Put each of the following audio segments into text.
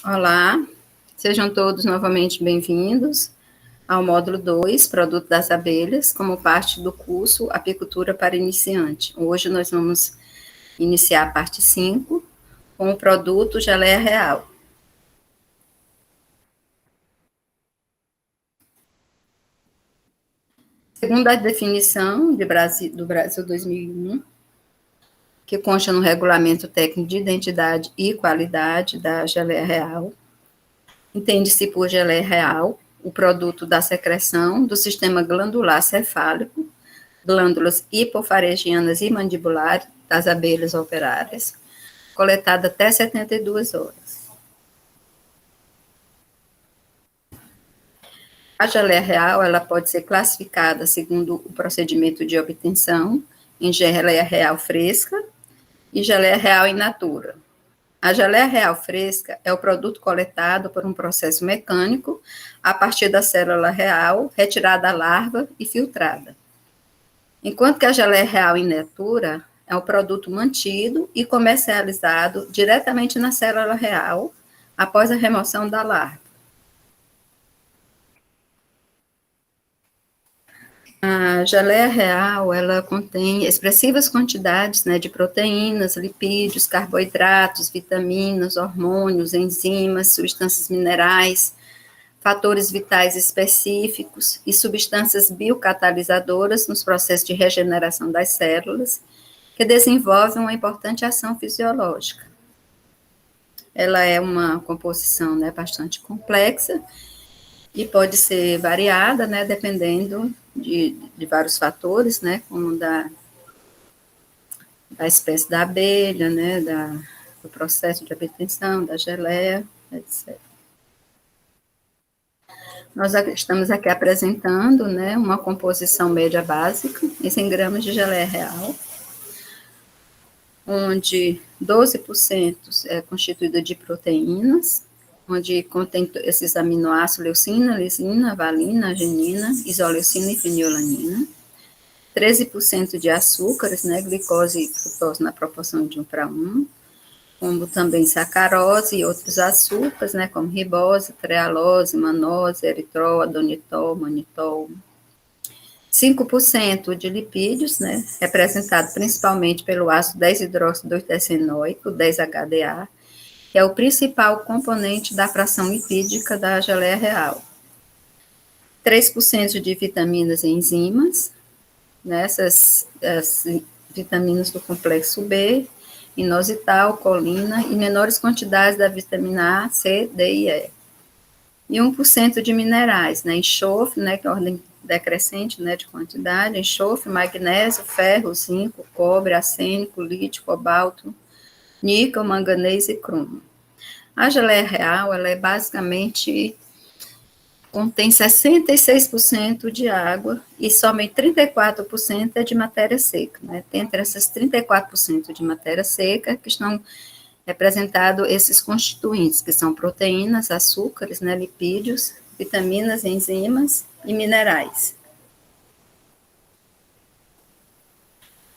Olá, sejam todos novamente bem-vindos ao módulo 2, Produto das Abelhas, como parte do curso Apicultura para Iniciante. Hoje nós vamos iniciar a parte 5 com o produto geleia real. Segundo a definição do Brasil 2001, que consta no Regulamento Técnico de Identidade e Qualidade da geleia real, entende-se por geleia real o produto da secreção do sistema glandular cefálico, glândulas hipofaringianas e mandibulares das abelhas operárias, coletada até 72 horas. A geleia real, ela pode ser classificada segundo o procedimento de obtenção em geleia real fresca e geleia real in natura. A geleia real fresca é o produto coletado por um processo mecânico a partir da célula real, retirada a larva e filtrada. Enquanto que a geleia real in natura é um produto mantido e comercializado diretamente na célula real após a remoção da larva. A geleia real, ela contém expressivas quantidades, de proteínas, lipídios, carboidratos, vitaminas, hormônios, enzimas, substâncias minerais, fatores vitais específicos e substâncias biocatalisadoras nos processos de regeneração das células, que desenvolvem uma importante ação fisiológica. Ela é uma composição, bastante complexa e pode ser variada, dependendo de vários fatores, como da espécie da abelha, do processo de obtenção, da geleia, etc. Nós estamos aqui apresentando, uma composição média básica em 100 gramas de geleia real, onde 12% é constituída de proteínas, onde contém esses aminoácidos leucina, lisina, valina, arginina, isoleucina e fenilalanina, 13% de açúcares, glicose e frutose na proporção de 1:1, como também sacarose e outros açúcares, como ribose, trealose, manose, eritrol, adonitol, manitol. 5% de lipídios, representado principalmente pelo ácido 10-hidroxi-2-decenoico, 10-HDA, que é o principal componente da fração lipídica da geleia real. 3% de vitaminas e enzimas, essas vitaminas do complexo B, inositol, colina e menores quantidades da vitamina A, C, D e E. E 1% de minerais, enxofre, que é ordem decrescente, de quantidade, enxofre, magnésio, ferro, zinco, cobre, arsênico, lítio, cobalto, níquel, manganês e cromo. A geleia real, ela é basicamente, contém 66% de água e somente 34% é de matéria seca, Entre essas 34% de matéria seca que estão representados esses constituintes, que são proteínas, açúcares, lipídios, vitaminas, enzimas e minerais.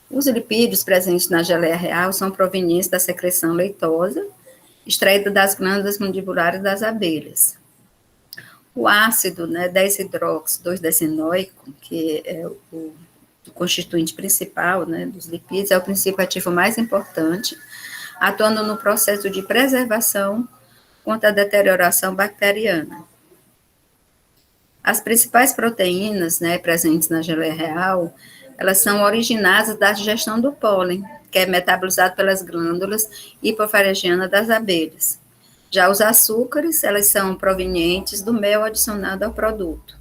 Os lipídios presentes na geleia real são provenientes da secreção leitosa, extraída das glândulas mandibulares das abelhas. O ácido, 10-hidroxi-2-decenoico, que é o constituinte principal, dos lipídios, é o princípio ativo mais importante, atuando no processo de preservação contra a deterioração bacteriana. As principais proteínas, presentes na geleia real, elas são originadas da digestão do pólen, que é metabolizado pelas glândulas hipofaringianas das abelhas. Já os açúcares, elas são provenientes do mel adicionado ao produto.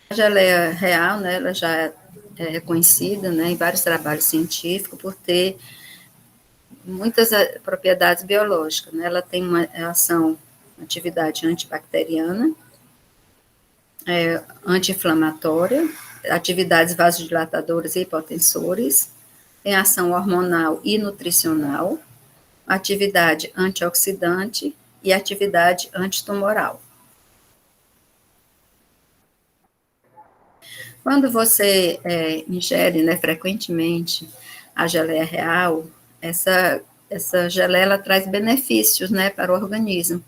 A geleia real, ela já é reconhecida, em vários trabalhos científicos por ter muitas propriedades biológicas, Ela tem uma ação, atividade antibacteriana, anti-inflamatória, atividades vasodilatadoras e hipotensores, tem ação hormonal e nutricional, atividade antioxidante e atividade antitumoral. Quando você ingere, frequentemente a geleia real, essa geleia ela traz benefícios, né, para o organismo.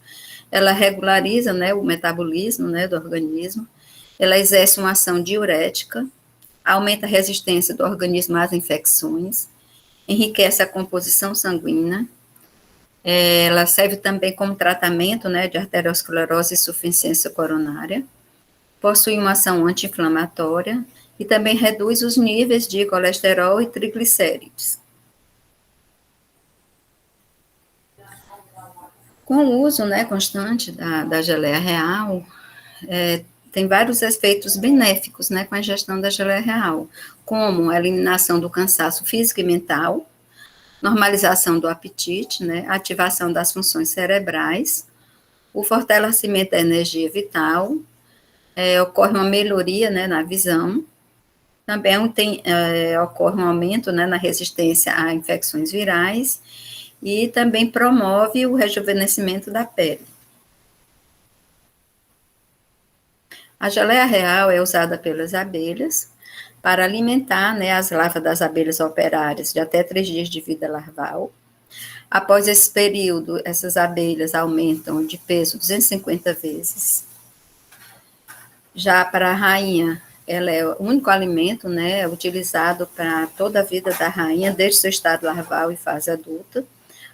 Ela regulariza, né, o metabolismo, né, do organismo. Ela exerce uma ação diurética, aumenta a resistência do organismo às infecções, enriquece a composição sanguínea. Ela serve também como tratamento, né, de arteriosclerose e insuficiência coronária. Possui uma ação anti-inflamatória e também reduz os níveis de colesterol e triglicérides. Com o uso, né, constante da geleia real, tem vários efeitos benéficos, né, com a ingestão da geleia real, como a eliminação do cansaço físico e mental, normalização do apetite, né, ativação das funções cerebrais, o fortalecimento da energia vital, ocorre uma melhoria, né, na visão, também ocorre um aumento, né, na resistência a infecções virais e também promove o rejuvenescimento da pele. A geleia real é usada pelas abelhas para alimentar, né, as larvas das abelhas operárias de até 3 dias de vida larval. Após esse período, essas abelhas aumentam de peso 250 vezes. Já para a rainha, ela é o único alimento, né, utilizado para toda a vida da rainha, desde seu estado larval e fase adulta.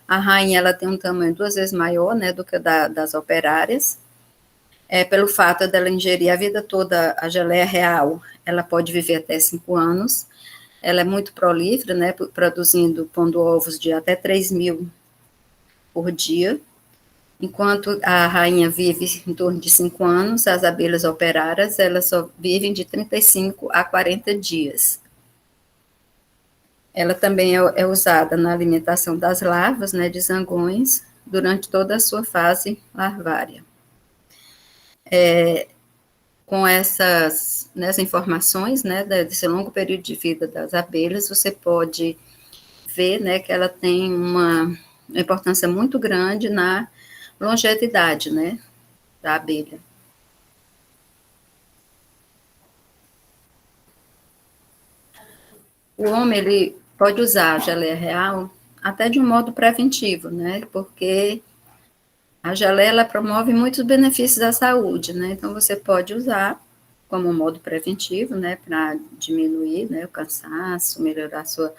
A rainha, ela tem um tamanho 2 vezes maior, né, do que das operárias. Pelo fato dela ingerir a vida toda a geleia real, ela pode viver até 5 anos. Ela é muito prolífera, né, pondo ovos de até 3.000 por dia. Enquanto a rainha vive em torno de 5 anos, as abelhas operárias, elas só vivem de 35 a 40 dias. Ela também é usada na alimentação das larvas, né, de zangões, durante toda a sua fase larvária. Com essas informações, né, desse longo período de vida das abelhas, você pode ver, né, que ela tem uma importância muito grande na longevidade, né, da abelha. O homem, ele pode usar a geleia real até de um modo preventivo, né, porque a geleia, ela promove muitos benefícios à saúde, né, então você pode usar como um modo preventivo, né, para diminuir, né, o cansaço, melhorar a sua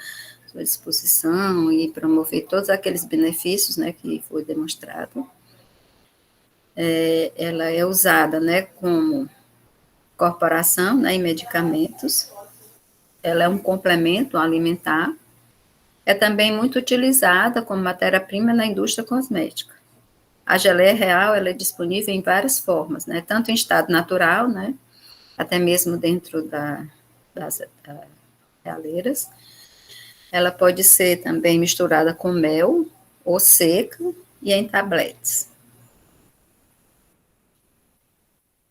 disposição e promover todos aqueles benefícios, né, que foi demonstrado. Ela é usada, né, como corporação, né, em medicamentos. Ela é um complemento alimentar. É também muito utilizada como matéria-prima na indústria cosmética. A geleia real, ela é disponível em várias formas, né, tanto em estado natural, né, até mesmo dentro das realeiras. Ela pode ser também misturada com mel ou seca e em tabletes.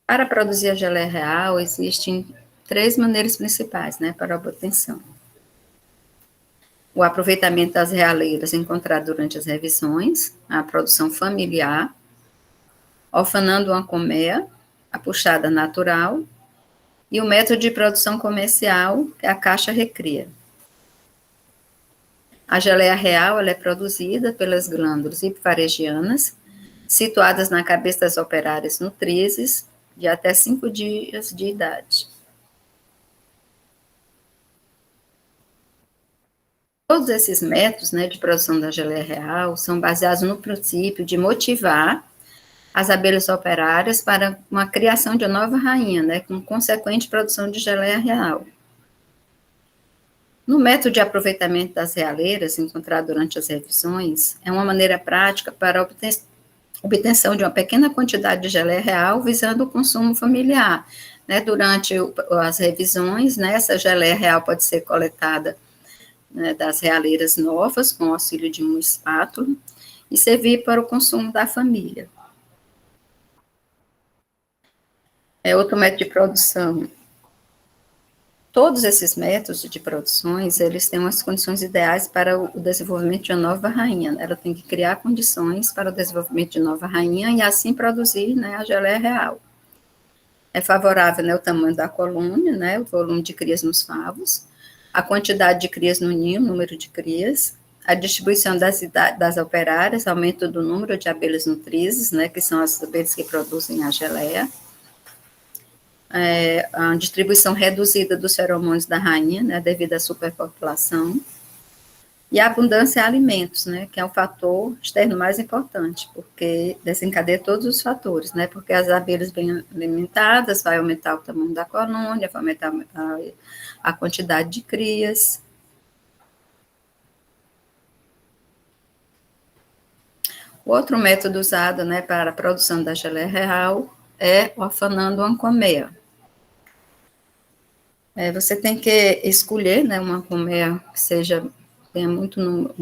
Para produzir a geleia real, existem 3 maneiras principais, né, para a obtenção. O aproveitamento das realeiras encontrado durante as revisões, a produção familiar, orfanando uma colmeia, a puxada natural, e o método de produção comercial, que é a caixa recria. A geleia real, ela é produzida pelas glândulas hipofaregianas, situadas na cabeça das operárias nutrizes, de até 5 dias de idade. Todos esses métodos, né, de produção da geleia real são baseados no princípio de motivar as abelhas operárias para uma criação de uma nova rainha, né, com consequente produção de geleia real. No método de aproveitamento das realeiras, encontrado durante as revisões, é uma maneira prática para a obtenção de uma pequena quantidade de geleia real, visando o consumo familiar. Né, durante as revisões, né, essa geleia real pode ser coletada, né, das realeiras novas, com o auxílio de uma espátula, e servir para o consumo da família. Outro método de produção. Todos esses métodos de produções, eles têm umas condições ideais para o desenvolvimento de uma nova rainha. Ela tem que criar condições para o desenvolvimento de nova rainha e assim produzir, né, a geleia real. É favorável, né, o tamanho da colônia, né, o volume de crias nos favos, a quantidade de crias no ninho, o número de crias, a distribuição das operárias, aumento do número de abelhas nutrizes, né, que são as abelhas que produzem a geleia, a distribuição reduzida dos feromônios da rainha, né, devido à superpopulação, e a abundância de alimentos, né, que é o fator externo mais importante, porque desencadeia todos os fatores, né, porque as abelhas bem alimentadas vai aumentar o tamanho da colônia, vai aumentar a quantidade de crias. O outro método usado, né, para a produção da geleia real é orfanando uma colmeia. Você tem que escolher, né, uma colmeia que tenha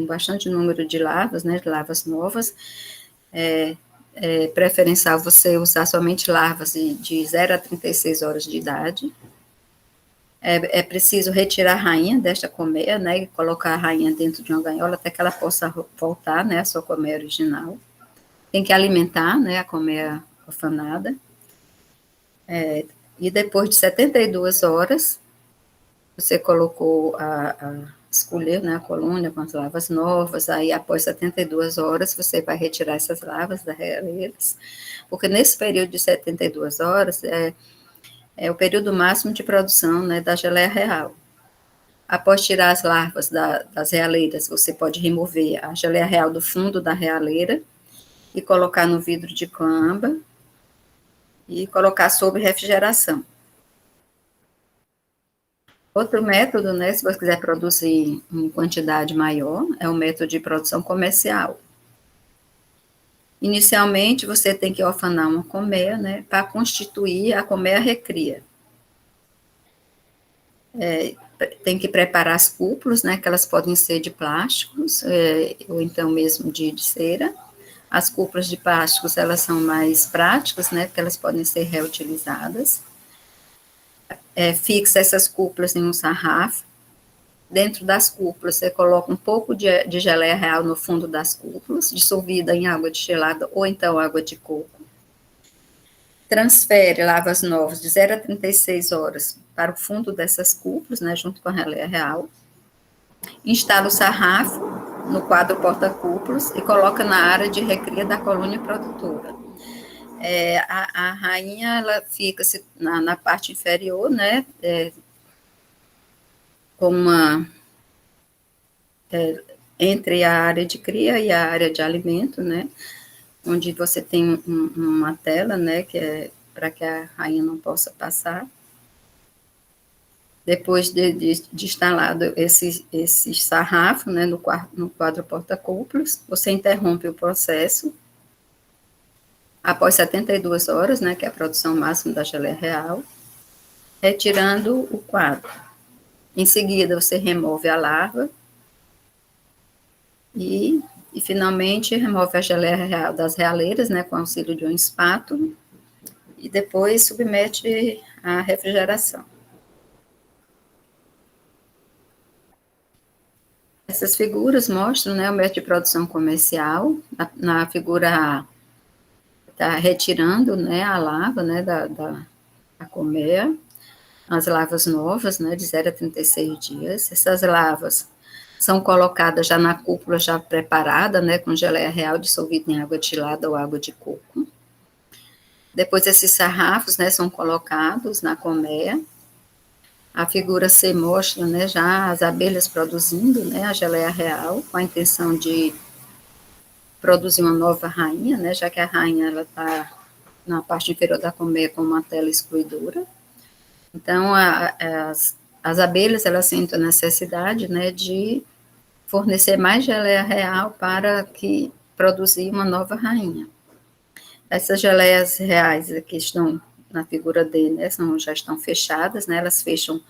bastante número de larvas, né, de larvas novas. Preferencial você usar somente larvas de 0 a 36 horas de idade. É preciso retirar a rainha desta colmeia, né, e colocar a rainha dentro de uma gaiola até que ela possa voltar, né, à sua colmeia original. Tem que alimentar, né, a colmeia orfanada. E depois de 72 horas, você escolheu, né, a colônia com as larvas novas, aí após 72 horas você vai retirar essas larvas das realeiras, porque nesse período de 72 horas é o período máximo de produção, né, da geleia real. Após tirar as larvas das realeiras, você pode remover a geleia real do fundo da realeira e colocar no vidro de camba e colocar sob refrigeração. Outro método, né, se você quiser produzir em quantidade maior, é o método de produção comercial. Inicialmente, você tem que orfanar uma colmeia, né, para constituir a colmeia recria. Tem que preparar as cúpulas, né, que elas podem ser de plásticos, ou então mesmo de cera. As cúpulas de plásticos, elas são mais práticas, né, porque elas podem ser reutilizadas. Fixa essas cúpulas em um sarrafo. Dentro das cúpulas, você coloca um pouco de geleia real no fundo das cúpulas, dissolvida em água destilada ou então água de coco. Transfere larvas novas de 0 a 36 horas para o fundo dessas cúpulas, né, junto com a geleia real. Instala o sarrafo no quadro porta-cúpulas e coloca na área de recria da colônia produtora. A rainha, ela fica na parte inferior, né, com entre a área de cria e a área de alimento, né, onde você tem uma tela, né, que é para que a rainha não possa passar. Depois de instalado esse sarrafo, né, no quadro porta-cúpulas, você interrompe o processo após 72 horas, né, que é a produção máxima da geleia real, retirando o quadro. Em seguida, você remove a larva e finalmente remove a geleia real das realeiras, né, com auxílio de um espátula, e depois submete à refrigeração. Essas figuras mostram, né, o método de produção comercial. Na figura A, está retirando, né, a larva, né, da colmeia, as larvas novas, né, de 0 a 36 dias. Essas larvas são colocadas já na cúpula já preparada, né, com geleia real dissolvida em água destilada ou água de coco. Depois esses sarrafos, né, são colocados na colmeia. A figura C mostra, né, já as abelhas produzindo, né, a geleia real, com a intenção de produzir uma nova rainha, né, já que a rainha ela está na parte inferior da colmeia com uma tela excluidora. Então, as abelhas, elas sentem a necessidade, né, de fornecer mais geleia real para que produzir uma nova rainha. Essas geleias reais aqui estão na figura D, né, já estão fechadas, né, elas fecham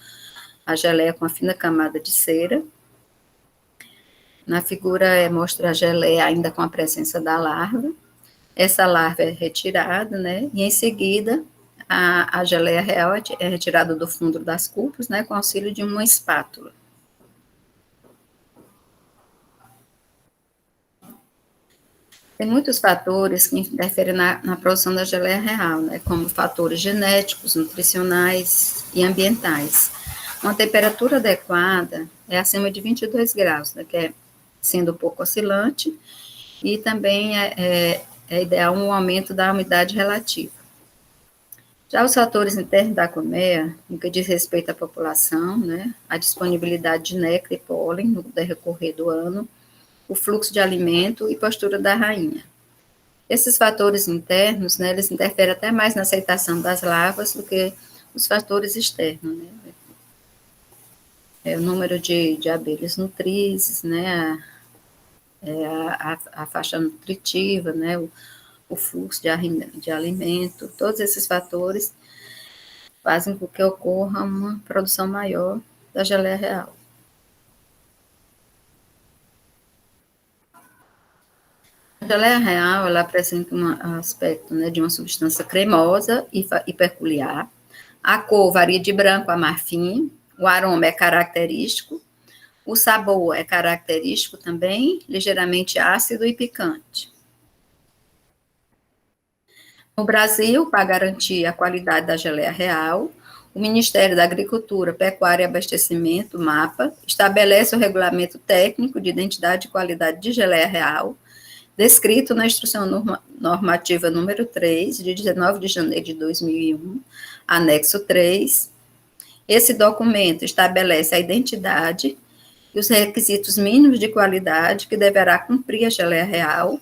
a geleia com uma fina camada de cera. Na figura mostra a geleia ainda com a presença da larva. Essa larva é retirada, né, e em seguida a geleia real é retirada do fundo das cúpulas, né, com auxílio de uma espátula. Tem muitos fatores que interferem na produção da geleia real, né, como fatores genéticos, nutricionais e ambientais. Uma temperatura adequada é acima de 22 graus, né, que é sendo pouco oscilante, e também é ideal um aumento da umidade relativa. Já os fatores internos da colmeia, no que diz respeito à população, né, a disponibilidade de néctar e pólen no decorrer do ano, o fluxo de alimento e postura da rainha. Esses fatores internos, né, eles interferem até mais na aceitação das larvas do que os fatores externos, né? O número de abelhas nutrizes, né, a faixa nutritiva, né, o fluxo de alimento, todos esses fatores fazem com que ocorra uma produção maior da geleia real. A geleia real, ela apresenta um aspecto, né, de uma substância cremosa e peculiar. A cor varia de branco a marfim, o aroma é característico, o sabor é característico também, ligeiramente ácido e picante. No Brasil, para garantir a qualidade da geleia real, o Ministério da Agricultura, Pecuária e Abastecimento, MAPA, estabelece o regulamento técnico de identidade e qualidade de geleia real, descrito na Instrução Normativa número 3, de 19 de janeiro de 2001, anexo 3. Esse documento estabelece a identidade e os requisitos mínimos de qualidade que deverá cumprir a geleia real,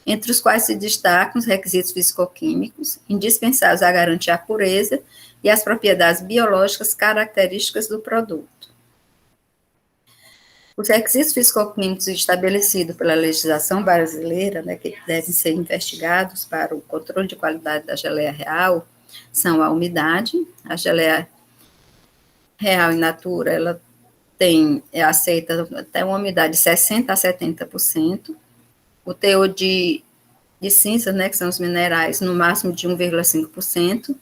entre os quais se destacam os requisitos fisicoquímicos, indispensáveis a garantir a pureza e as propriedades biológicas características do produto. Os requisitos fisicoquímicos estabelecidos pela legislação brasileira, né, que devem ser investigados para o controle de qualidade da geleia real, são a umidade. A geleia real in natura, ela aceita até uma umidade de 60% a 70%. O teor de cinzas, né, que são os minerais, no máximo de 1,5%.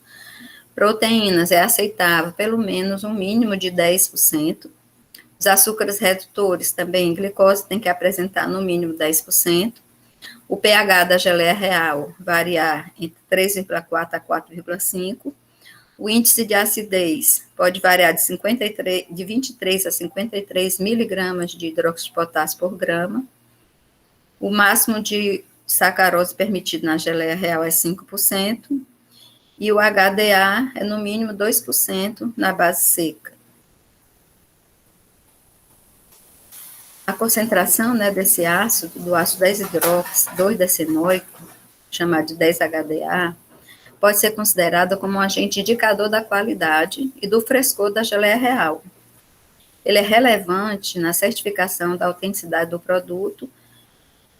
Proteínas é aceitável pelo menos um mínimo de 10%. Os açúcares redutores também, glicose, tem que apresentar no mínimo 10%. O pH da geleia real variar entre 3,4 a 4,5. O índice de acidez pode variar de 23 a 53 miligramas de hidróxido de potássio por grama. O máximo de sacarose permitido na geleia real é 5%. E o HDA é no mínimo 2% na base seca. A concentração, né, desse ácido, do ácido 10-hidrox 2-decenoico, chamado de 10-HDA, pode ser considerada como um agente indicador da qualidade e do frescor da geleia real. Ele é relevante na certificação da autenticidade do produto,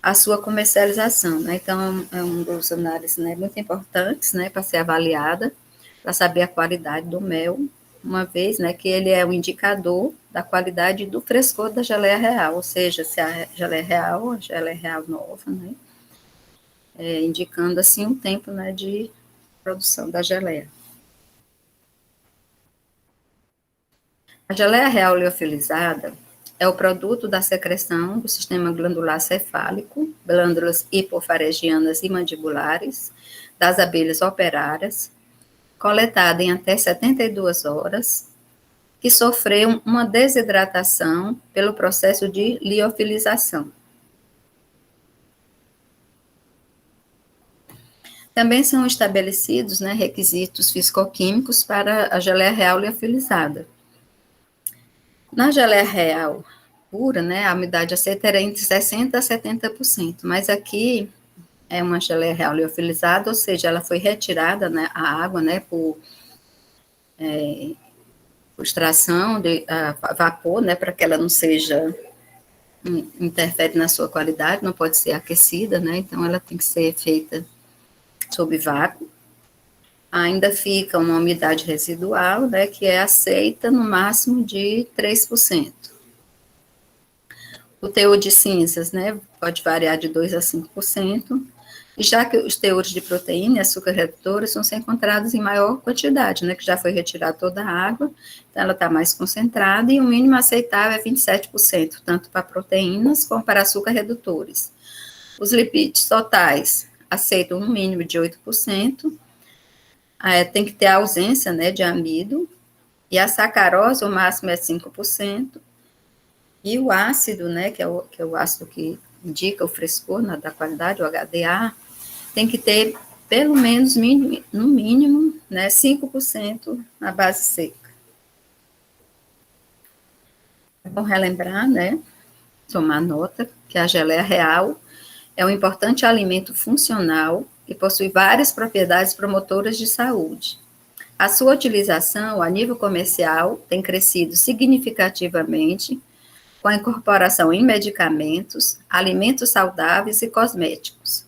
a sua comercialização, né? Então, é um dos análises, né, muito importantes, né, para ser avaliada, para saber a qualidade do mel, uma vez, né, que ele é um indicador da qualidade e do frescor da geleia real, ou seja, se a geleia real nova, né, indicando, assim, o tempo, né, de produção da geleia. A geleia real liofilizada é o produto da secreção do sistema glandular cefálico, glândulas hipofaregianas e mandibulares, das abelhas operárias, coletada em até 72 horas, que sofreu uma desidratação pelo processo de liofilização. Também são estabelecidos, né, requisitos fisicoquímicos para a geleia real liofilizada. Na geleia real pura, né, a umidade aceita era entre 60% a 70%, mas aqui é uma geleia real liofilizada, ou seja, ela foi retirada, né, a água, né, por extração de vapor, né, para que ela não seja, interfere na sua qualidade, não pode ser aquecida, né, então ela tem que ser feita sob vácuo. Ainda fica uma umidade residual, né, que é aceita no máximo de 3%. O teor de cinzas, né, pode variar de 2% a 5%, e já que os teores de proteína e açúcar redutores são encontrados em maior quantidade, né, que já foi retirada toda a água, então ela está mais concentrada, e o mínimo aceitável é 27%, tanto para proteínas como para açúcar redutores. Os lipídios totais aceitam um mínimo de 8%, tem que ter a ausência, né, de amido, e a sacarose, o máximo é 5%, E o ácido, né, que é o ácido que indica o frescor da qualidade, o HDA, tem que ter pelo menos, no mínimo, né, 5% na base seca. É bom relembrar, né, tomar nota, que a geleia real é um importante alimento funcional e possui várias propriedades promotoras de saúde. A sua utilização a nível comercial tem crescido significativamente com a incorporação em medicamentos, alimentos saudáveis e cosméticos.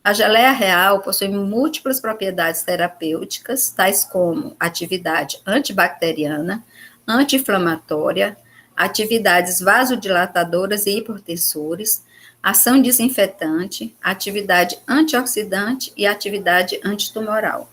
A geleia real possui múltiplas propriedades terapêuticas, tais como atividade antibacteriana, anti-inflamatória, atividades vasodilatadoras e hipertensores, ação desinfetante, atividade antioxidante e atividade antitumoral.